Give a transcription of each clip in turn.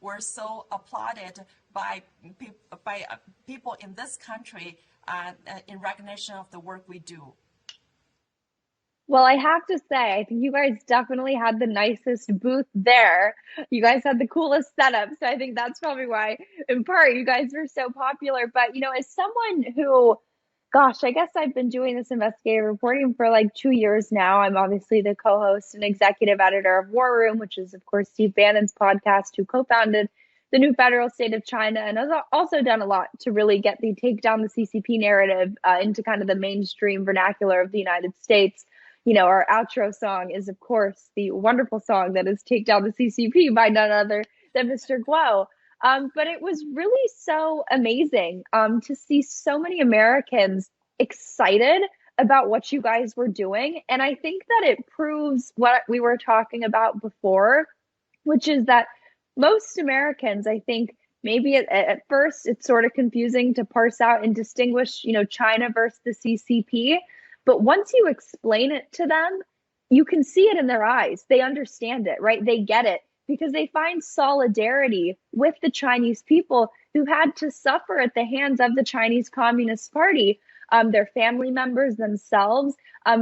we're so applauded by people in this country in recognition of the work we do. Well, I have to say, I think you guys definitely had the nicest booth there. You guys had the coolest setup. So I think that's probably why, in part, you guys were so popular. But, as someone who, gosh, I guess I've been doing this investigative reporting for like 2 years now. I'm obviously the co-host and executive editor of War Room, which is, of course, Steve Bannon's podcast, who co-founded the New Federal State of China, and has also done a lot to really get the take down the CCP narrative into kind of the mainstream vernacular of the United States. Our outro song is, of course, the wonderful song that is Take Down the CCP by none other than Mr. Guo. But it was really so amazing to see so many Americans excited about what you guys were doing. And I think that it proves what we were talking about before, which is that most Americans, I think, maybe at first it's sort of confusing to parse out and distinguish, China versus the CCP. But once you explain it to them, you can see it in their eyes. They understand it, right? They get it because they find solidarity with the Chinese people who had to suffer at the hands of the Chinese Communist Party, their family members themselves,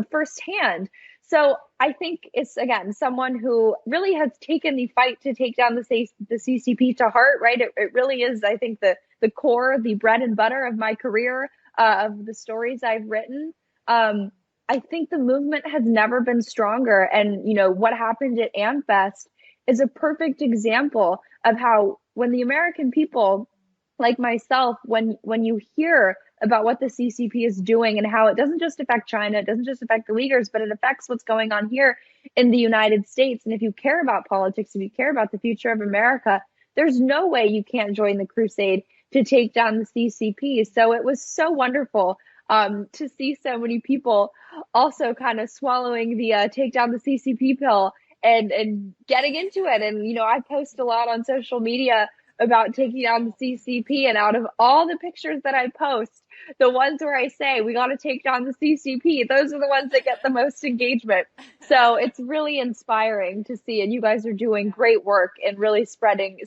firsthand. So I think it's, again, someone who really has taken the fight to take down the CCP to heart, right? It really is, I think, the core, the bread and butter of my career, of the stories I've written. I think the movement has never been stronger. And, what happened at AmFest is a perfect example of how when the American people, like myself, when you hear about what the CCP is doing and how it doesn't just affect China, it doesn't just affect the Uyghurs, but it affects what's going on here in the United States. And if you care about politics, if you care about the future of America, there's no way you can't join the crusade to take down the CCP. So it was so wonderful to see so many people also kind of swallowing the take down the CCP pill and getting into it. And, I post a lot on social media about taking down the CCP. And out of all the pictures that I post, the ones where I say we got to take down the CCP, those are the ones that get the most engagement. So it's really inspiring to see. And you guys are doing great work and really spreading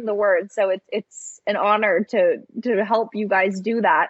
the word. So it's an honor to help you guys do that.